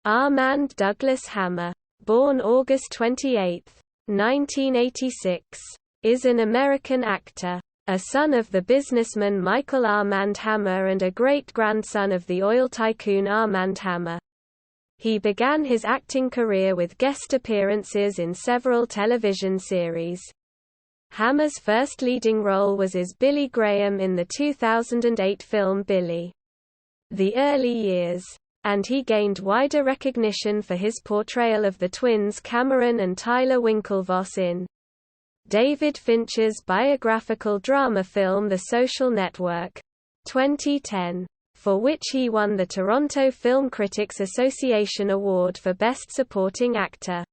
Armand Douglas Hammer, born August 28, 1986, is an American actor, a son of the businessman Michael Armand Hammer and a great-grandson of the oil tycoon Armand Hammer. He began his acting career with guest appearances in several television series. Hammer's first leading role was as Billy Graham in the 2008 film Billy. The Early Years, and he gained wider recognition for his portrayal of the twins Cameron and Tyler Winklevoss in David Fincher's biographical drama film The Social Network, 2010, for which he won the Toronto Film Critics Association Award for Best Supporting Actor.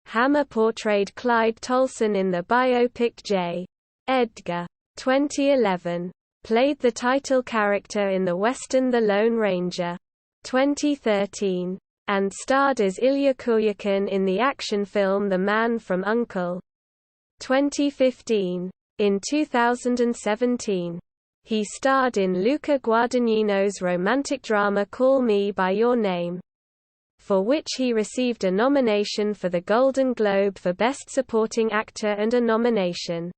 Hammer portrayed Clyde Tolson in the biopic J. Edgar, 2011, played the title character in the western The Lone Ranger, 2013, and starred as Ilya Kuryakin in the action film The Man from U.N.C.L.E., 2015. In 2017, he starred in Luca Guadagnino's romantic drama Call Me by Your Name, for which he received a nomination for the Golden Globe for Best Supporting Actor and a nomination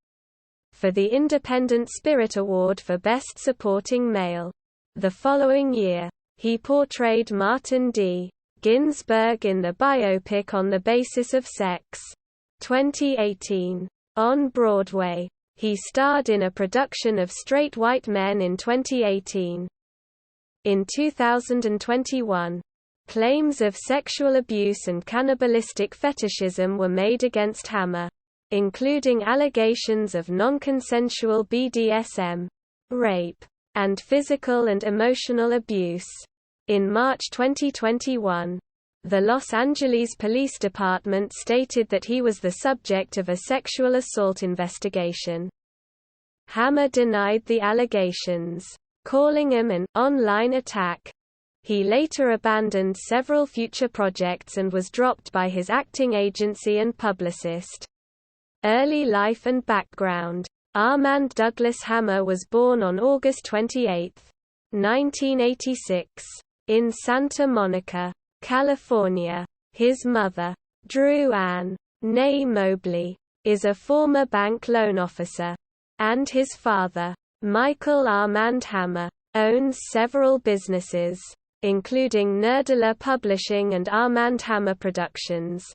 for the Independent Spirit Award for Best Supporting Male. The following year, he portrayed Martin D. Ginsburg in the biopic On the Basis of Sex, 2018. On Broadway, he starred in a production of Straight White Men in 2018. In 2021, claims of sexual abuse and cannibalistic fetishism were made against Hammer, including allegations of non-consensual BDSM, rape, and physical and emotional abuse. In March 2021, the Los Angeles Police Department stated that he was the subject of a sexual assault investigation. Hammer denied the allegations, calling them an online attack. He later abandoned several future projects and was dropped by his acting agency and publicist. Early life and background. Armand Douglas Hammer was born on August 28, 1986, in Santa Monica, California. His mother, Drew Ann (née Mobley), is a former bank loan officer, and his father, Michael Armand Hammer, owns several businesses, including Nerdler Publishing and Armand Hammer Productions,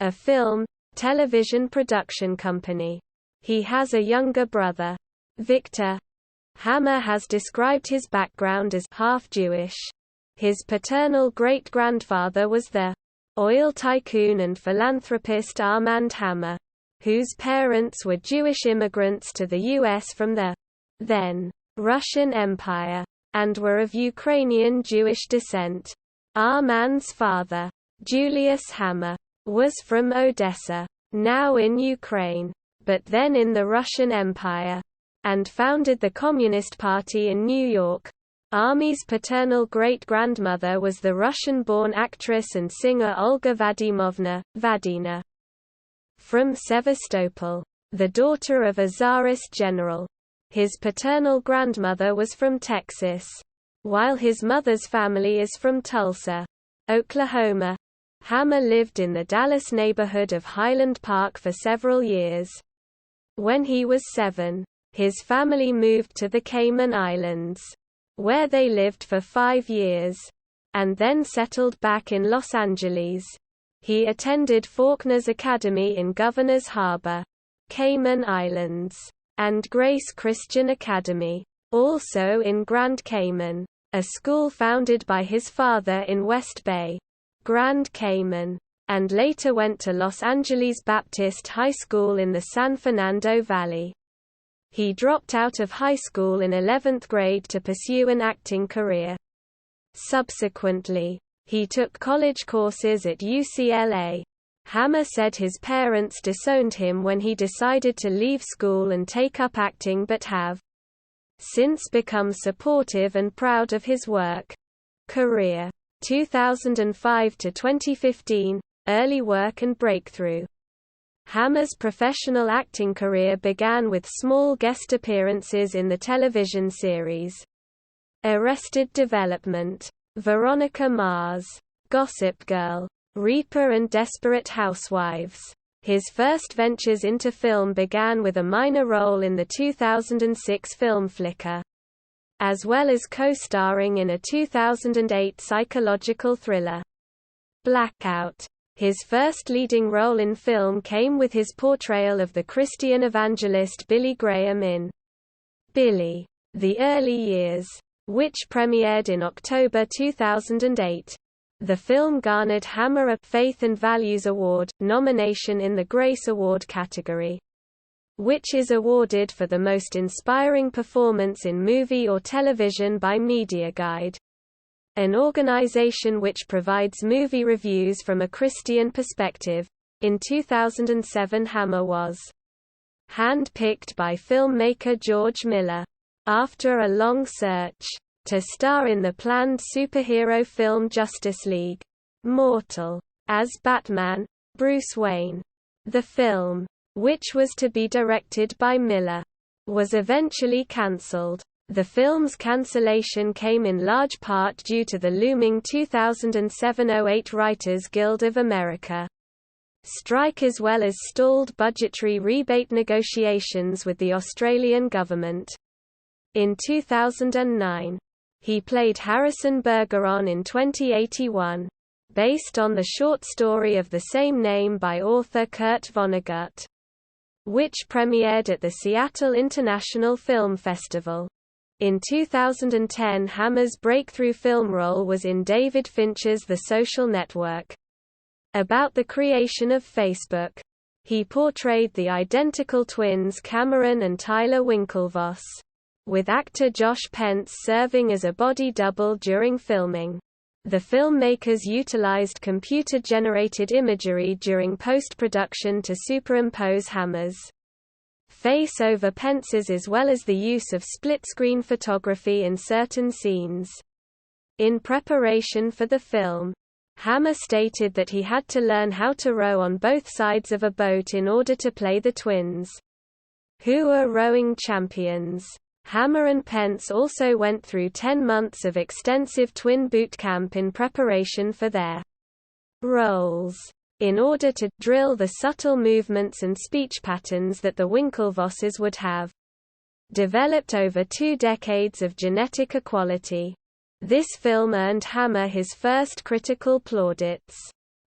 a film, television production company. He has a younger brother, Victor. Hammer has described his background as half-Jewish. His paternal great-grandfather was the oil tycoon and philanthropist Armand Hammer, whose parents were Jewish immigrants to the U.S. from the then Russian Empire, and were of Ukrainian Jewish descent. Armand's father, Julius Hammer, was from Odessa, now in Ukraine, but then in the Russian Empire, and founded the Communist Party in New York. Armie's paternal great-grandmother was the Russian-born actress and singer Olga Vadimovna Vadina, from Sevastopol, the daughter of a Tsarist general. His paternal grandmother was from Texas, while his mother's family is from Tulsa, Oklahoma. Hammer lived in the Dallas neighborhood of Highland Park for several years. When he was 7, his family moved to the Cayman Islands, where they lived for 5 years, and then settled back in Los Angeles. He attended Faulkner's Academy in Governor's Harbor, Cayman Islands, and Grace Christian Academy, also in Grand Cayman, a school founded by his father in West Bay, Grand Cayman, and later went to Los Angeles Baptist High School in the San Fernando Valley. He dropped out of high school in 11th grade to pursue an acting career. Subsequently, he took college courses at UCLA. Hammer said his parents disowned him when he decided to leave school and take up acting, but have since become supportive and proud of his work. Career 2005 to 2015, early work and breakthrough. Hammer's professional acting career began with small guest appearances in the television series Arrested Development, Veronica Mars, Gossip Girl, Reaper and Desperate Housewives. His first ventures into film began with a minor role in the 2006 film Flicker, as well as co-starring in a 2008 psychological thriller, Blackout. His first leading role in film came with his portrayal of the Christian evangelist Billy Graham in Billy: The Early Years, which premiered in October 2008. The film garnered Hammer a Faith and Values Award nomination in the Grace Award category, which is awarded for the most inspiring performance in movie or television by Media Guide, an organization which provides movie reviews from a Christian perspective. In 2007, Hammer was hand-picked by filmmaker George Miller, after a long search, to star in the planned superhero film Justice League Mortal as Batman, Bruce Wayne. The film, which was to be directed by Miller, was eventually cancelled. The film's cancellation came in large part due to the looming 2007-08 Writers Guild of America strike, as well as stalled budgetary rebate negotiations with the Australian government. In 2009, he played Harrison Bergeron in 2081, based on the short story of the same name by author Kurt Vonnegut, which premiered at the Seattle International Film Festival. In 2010, Hammer's breakthrough film role was in David Fincher's The Social Network, about the creation of Facebook. He portrayed the identical twins Cameron and Tyler Winklevoss, with actor Josh Pence serving as a body double during filming. The filmmakers utilized computer-generated imagery during post-production to superimpose Hammer's face over Pence's, as well as the use of split-screen photography in certain scenes. In preparation for the film, Hammer stated that he had to learn how to row on both sides of a boat in order to play the twins, who were rowing champions. Hammer and Pence also went through 10 months of extensive twin boot camp in preparation for their roles, in order to drill the subtle movements and speech patterns that the Winklevosses would have developed over 2 decades of genetic equality. This film earned Hammer his first critical plaudits,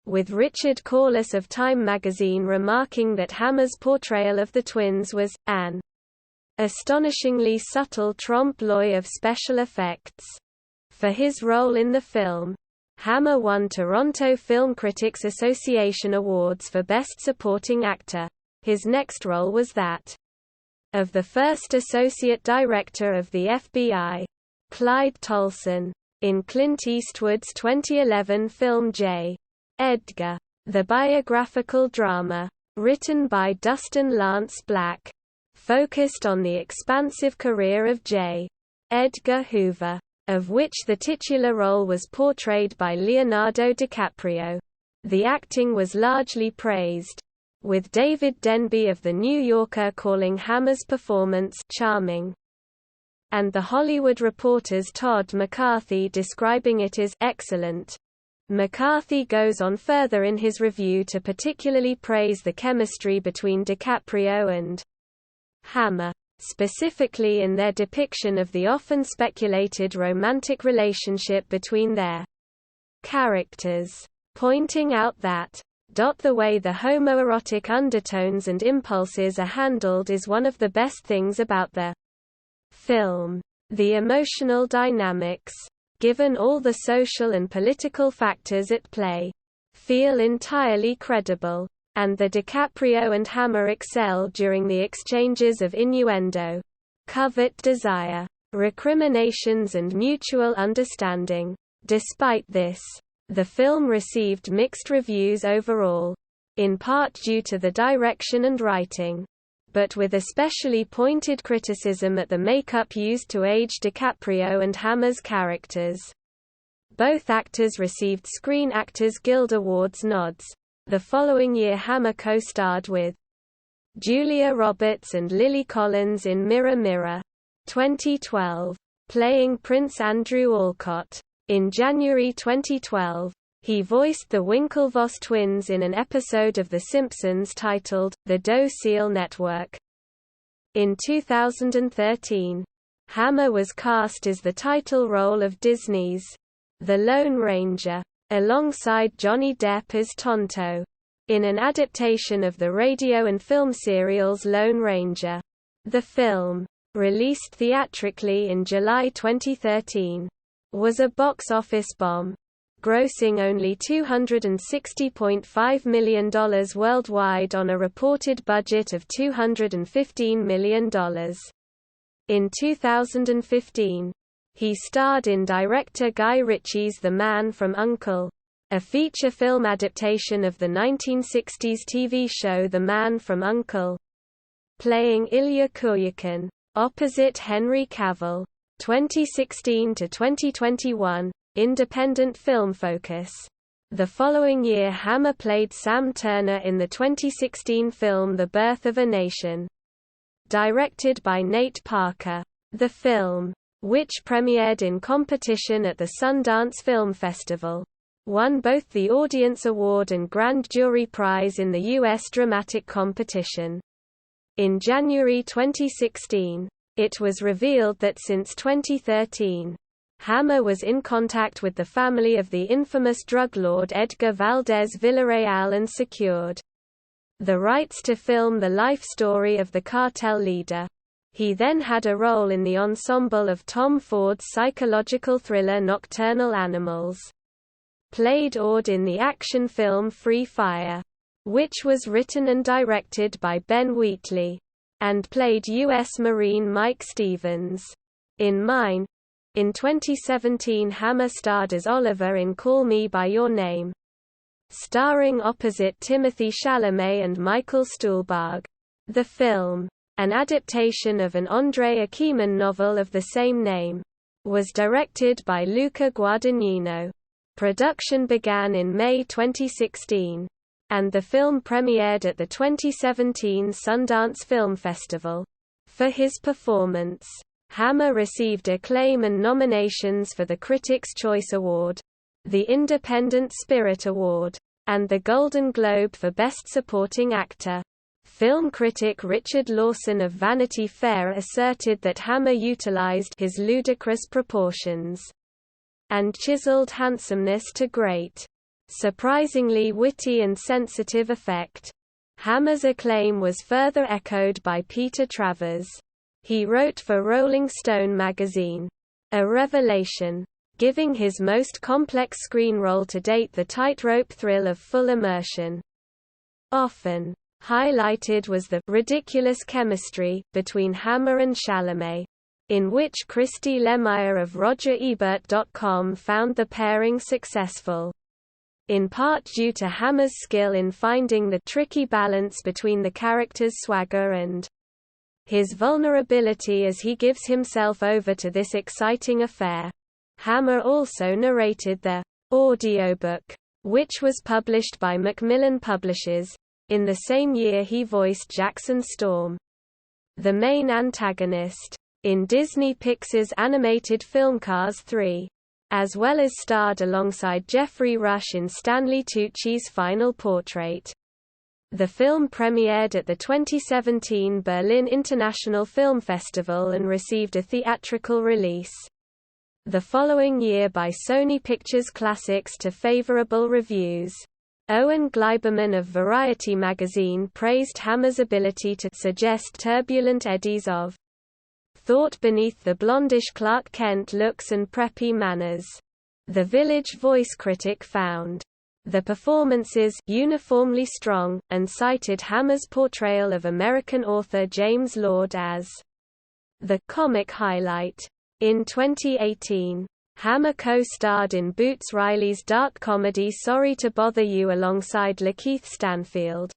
with Richard Corliss of Time magazine remarking that Hammer's portrayal of the twins was an astonishingly subtle trompe-l'oeil of special effects. For his role in the film, Hammer won Toronto Film Critics Association Awards for Best Supporting Actor. His next role was that of the first Associate Director of the FBI, Clyde Tolson, in Clint Eastwood's 2011 film J. Edgar, the biographical drama, written by Dustin Lance Black, focused on the expansive career of J. Edgar Hoover, of which the titular role was portrayed by Leonardo DiCaprio. The acting was largely praised, with David Denby of The New Yorker calling Hammer's performance charming, and The Hollywood Reporter's Todd McCarthy describing it as excellent. McCarthy goes on further in his review to particularly praise the chemistry between DiCaprio and Hammer, specifically in their depiction of the often speculated romantic relationship between their characters, pointing out that the way the homoerotic undertones and impulses are handled is one of the best things about the film. The emotional dynamics, given all the social and political factors at play, feel entirely credible, and the DiCaprio and Hammer excel during the exchanges of innuendo, covert desire, recriminations and mutual understanding. Despite this, the film received mixed reviews overall, in part due to the direction and writing, but with especially pointed criticism at the makeup used to age DiCaprio and Hammer's characters. Both actors received Screen Actors Guild Awards nods. The following year, Hammer co-starred with Julia Roberts and Lily Collins in Mirror Mirror 2012, playing Prince Andrew Alcott. In January 2012, He voiced the Winklevoss twins in an episode of The Simpsons titled, The Doe Seal Network. In 2013, Hammer was cast as the title role of Disney's The Lone Ranger, alongside Johnny Depp as Tonto, in an adaptation of the radio and film serials Lone Ranger. The film, released theatrically in July 2013, was a box office bomb, grossing only $260.5 million worldwide on a reported budget of $215 million. In 2015, he starred in director Guy Ritchie's The Man from U.N.C.L.E., a feature film adaptation of the 1960s TV show The Man from U.N.C.L.E., playing Ilya Kuryakin, opposite Henry Cavill. 2016 to 2021, Independent Film Focus. The following year Hammer played Sam Turner in the 2016 film The Birth of a Nation. Directed by Nate Parker. The film, which premiered in competition at the Sundance Film Festival, won both the Audience Award and Grand Jury Prize in the U.S. Dramatic Competition. In January 2016, it was revealed that since 2013, Hammer was in contact with the family of the infamous drug lord Edgar Valdez Villarreal and secured the rights to film the life story of the cartel leader. He then had a role in the ensemble of Tom Ford's psychological thriller Nocturnal Animals. Played Ord in the action film Free Fire, which was written and directed by Ben Wheatley, and played U.S. Marine Mike Stevens in Mine. In 2017 Hammer starred as Oliver in Call Me By Your Name, starring opposite Timothée Chalamet and Michael Stuhlbarg. The film, an adaptation of an André Achiemon novel of the same name, was directed by Luca Guadagnino. Production began in May 2016, and the film premiered at the 2017 Sundance Film Festival. For his performance, Hammer received acclaim and nominations for the Critics' Choice Award, the Independent Spirit Award, and the Golden Globe for Best Supporting Actor. Film critic Richard Lawson of Vanity Fair asserted that Hammer utilized his ludicrous proportions and chiseled handsomeness to great, surprisingly witty and sensitive effect. Hammer's acclaim was further echoed by Peter Travers. He wrote for Rolling Stone magazine, "A revelation," giving his most complex screen role to date the tightrope thrill of full immersion. Often highlighted was the ridiculous chemistry between Hammer and Chalamet, in which Christy Lemire of RogerEbert.com found the pairing successful, in part due to Hammer's skill in finding the tricky balance between the character's swagger and his vulnerability as he gives himself over to this exciting affair. Hammer also narrated the audiobook, which was published by Macmillan Publishers. In the same year he voiced Jackson Storm, the main antagonist, in Disney Pixar's animated film Cars 3, as well as starred alongside Jeffrey Rush in Stanley Tucci's Final Portrait. The film premiered at the 2017 Berlin International Film Festival and received a theatrical release the following year by Sony Pictures Classics to favorable reviews. Owen Gleiberman of Variety magazine praised Hammer's ability to suggest turbulent eddies of thought beneath the blondish Clark Kent looks and preppy manners. The Village Voice critic found the performances uniformly strong, and cited Hammer's portrayal of American author James Lord as the comic highlight. In 2018, Hammer co-starred in Boots Riley's dark comedy Sorry to Bother You alongside Lakeith Stanfield,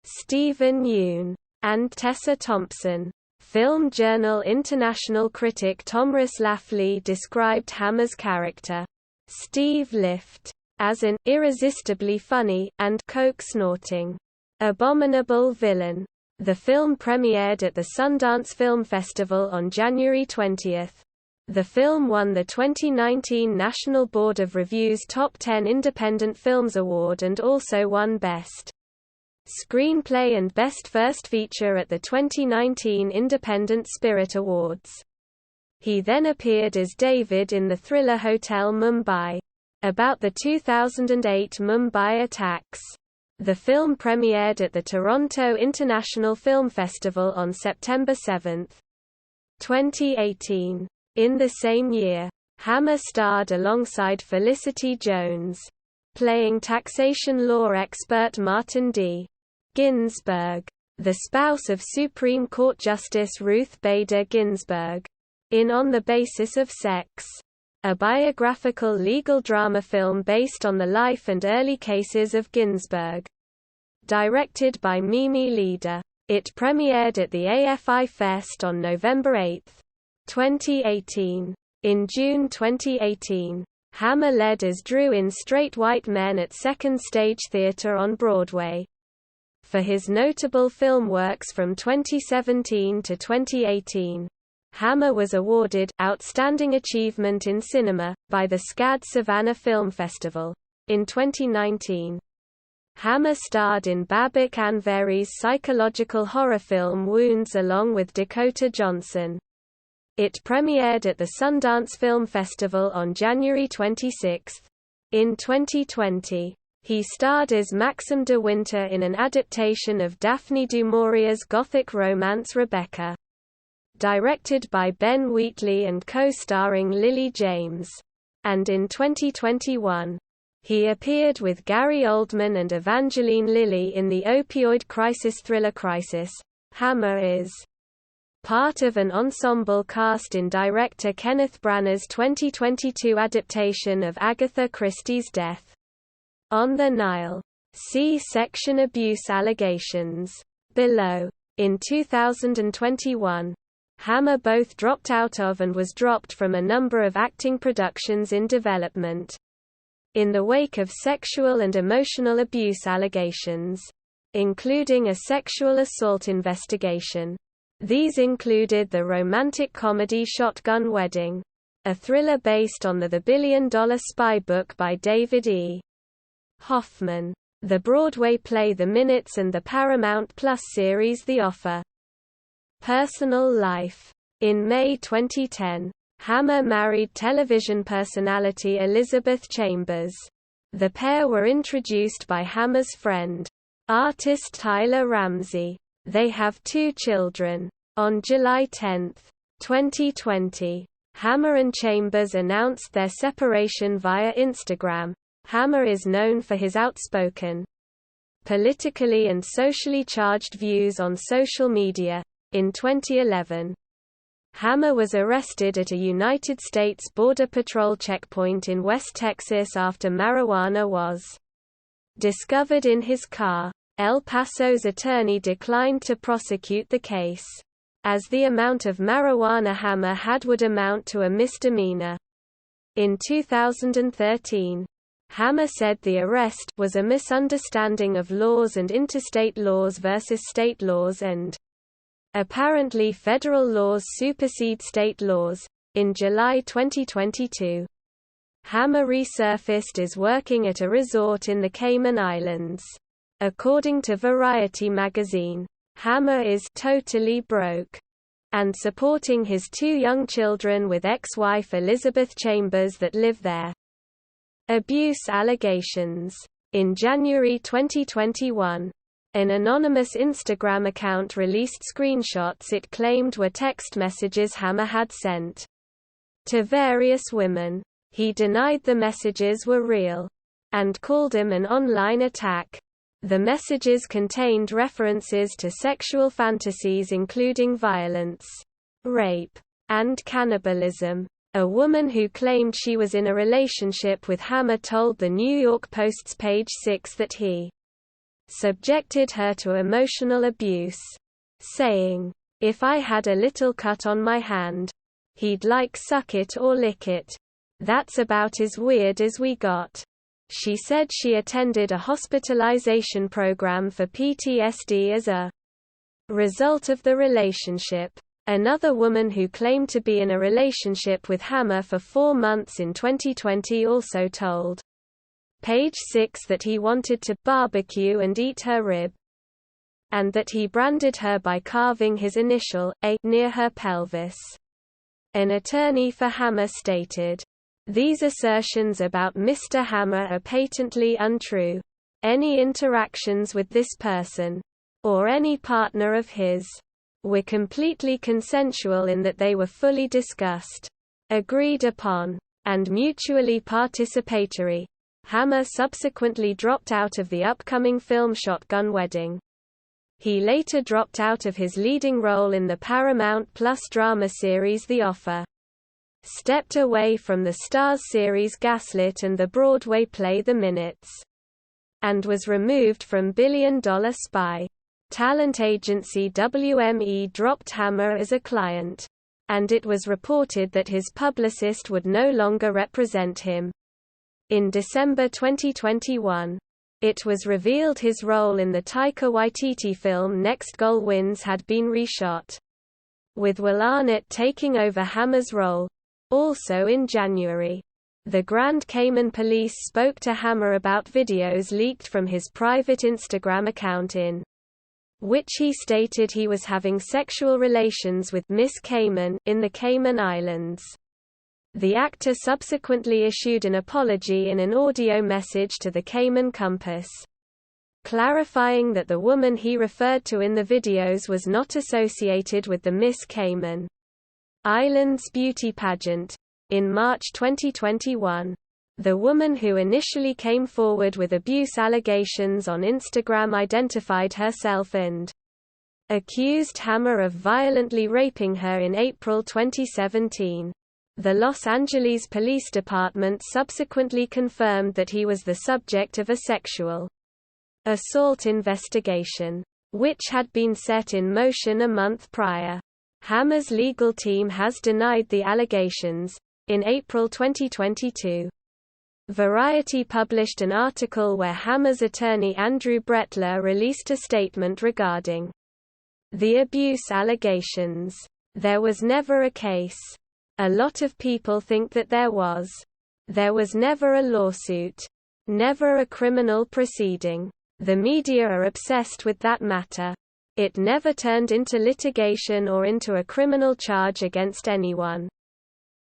Stephen Yeun, and Tessa Thompson. Film Journal International critic Tomris Lafley described Hammer's character, Steve Lift, as an irresistibly funny and coke-snorting, abominable villain. The film premiered at the Sundance Film Festival on January 20. The film won the 2019 National Board of Review's Top 10 Independent Films Award and also won Best Screenplay and Best First Feature at the 2019 Independent Spirit Awards. He then appeared as David in the thriller Hotel Mumbai, about the 2008 Mumbai attacks. The film premiered at the Toronto International Film Festival on September 7, 2018. In the same year, Hammer starred alongside Felicity Jones, playing taxation law expert Martin D. Ginsburg, the spouse of Supreme Court Justice Ruth Bader Ginsburg, in On the Basis of Sex, a biographical legal drama film based on the life and early cases of Ginsburg. Directed by Mimi Leader. It premiered at the AFI Fest on November 8, 2018. In June 2018, Hammer led as Drew in Straight White Men at Second Stage Theatre on Broadway. For his notable film works from 2017 to 2018, Hammer was awarded Outstanding Achievement in Cinema by the SCAD Savannah Film Festival. In 2019, Hammer starred in Babak Anveri's psychological horror film Wounds along with Dakota Johnson. It premiered at the Sundance Film Festival on January 26. In 2020, he starred as Maxim de Winter in an adaptation of Daphne du Maurier's Gothic romance Rebecca. Directed by Ben Wheatley and co-starring Lily James. And in 2021, he appeared with Gary Oldman and Evangeline Lilly in the opioid crisis thriller Crisis. Hammer is part of an ensemble cast in director Kenneth Branagh's 2022 adaptation of Agatha Christie's Death on the Nile. See section abuse allegations below. In 2021, Hammer both dropped out of and was dropped from a number of acting productions in development, in the wake of sexual and emotional abuse allegations, including a sexual assault investigation. These included the romantic comedy Shotgun Wedding, a thriller based on the Billion-Dollar Spy book by David E. Hoffman, the Broadway play The Minutes and the Paramount Plus series The Offer. Personal life. In May 2010, Hammer married television personality Elizabeth Chambers. The pair were introduced by Hammer's friend, artist Tyler Ramsey. They have 2 children. On July 10, 2020, Hammer and Chambers announced their separation via Instagram. Hammer is known for his outspoken, politically and socially charged views on social media. In 2011, Hammer was arrested at a United States Border Patrol checkpoint in West Texas after marijuana was discovered in his car. El Paso's attorney declined to prosecute the case, as the amount of marijuana Hammer had would amount to a misdemeanor. In 2013, Hammer said the arrest was a misunderstanding of laws and interstate laws versus state laws and apparently federal laws supersede state laws. In July 2022, Hammer resurfaced as working at a resort in the Cayman Islands. According to Variety magazine, Hammer is totally broke and supporting his 2 young children with ex-wife Elizabeth Chambers that live there. Abuse allegations. In January 2021, an anonymous Instagram account released screenshots it claimed were text messages Hammer had sent to various women. He denied the messages were real and called them an online attack. The messages contained references to sexual fantasies including violence, rape, and cannibalism. A woman who claimed she was in a relationship with Hammer told the New York Post's Page 6 that he subjected her to emotional abuse, saying, "If I had a little cut on my hand, he'd like suck it or lick it. That's about as weird as we got." She said she attended a hospitalization program for PTSD as a result of the relationship. Another woman who claimed to be in a relationship with Hammer for 4 months in 2020 also told Page 6 that he wanted to barbecue and eat her rib, and that he branded her by carving his initial, A, near her pelvis. An attorney for Hammer stated, "These assertions about Mr. Hammer are patently untrue. Any interactions with this person, or any partner of his, were completely consensual in that they were fully discussed, agreed upon, and mutually participatory." Hammer subsequently dropped out of the upcoming film Shotgun Wedding. He later dropped out of his leading role in the Paramount Plus drama series The Offer, stepped away from the Starz series Gaslit and the Broadway play The Minutes, and was removed from Billion Dollar Spy. Talent agency WME dropped Hammer as a client, and it was reported that his publicist would no longer represent him. In December 2021, it was revealed his role in the Taika Waititi film Next Goal Wins had been reshot, with Will Arnett taking over Hammer's role. Also in January, the Grand Cayman police spoke to Hammer about videos leaked from his private Instagram account in which he stated he was having sexual relations with Miss Cayman in the Cayman Islands. The actor subsequently issued an apology in an audio message to the Cayman Compass, clarifying that the woman he referred to in the videos was not associated with the Miss Cayman Islands beauty pageant. In March 2021, the woman who initially came forward with abuse allegations on Instagram identified herself and accused Hammer of violently raping her in April 2017. The Los Angeles Police Department subsequently confirmed that he was the subject of a sexual assault investigation, which had been set in motion a month prior. Hammer's legal team has denied the allegations. In April 2022, Variety published an article where Hammer's attorney Andrew Brettler released a statement regarding the abuse allegations. "There was never a case. A lot of people think that there was. There was never a lawsuit. Never a criminal proceeding. The media are obsessed with that matter. It never turned into litigation or into a criminal charge against anyone.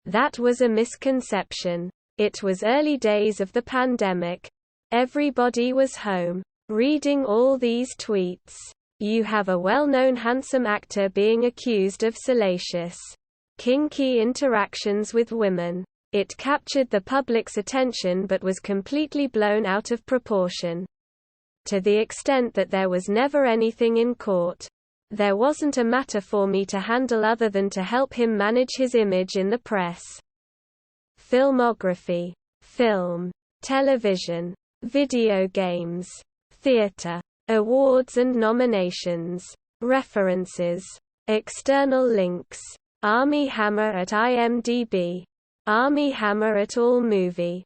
That was a misconception. It was early days of the pandemic. Everybody was home, reading all these tweets. You have a well-known handsome actor being accused of salacious, kinky interactions with women. It captured the public's attention but was completely blown out of proportion. To the extent that there was never anything in court. There wasn't a matter for me to handle other than to help him manage his image in the press." Filmography: film, television, video games, theater. Awards and nominations. References. External links. Armie Hammer at IMDb. Armie Hammer at AllMovie.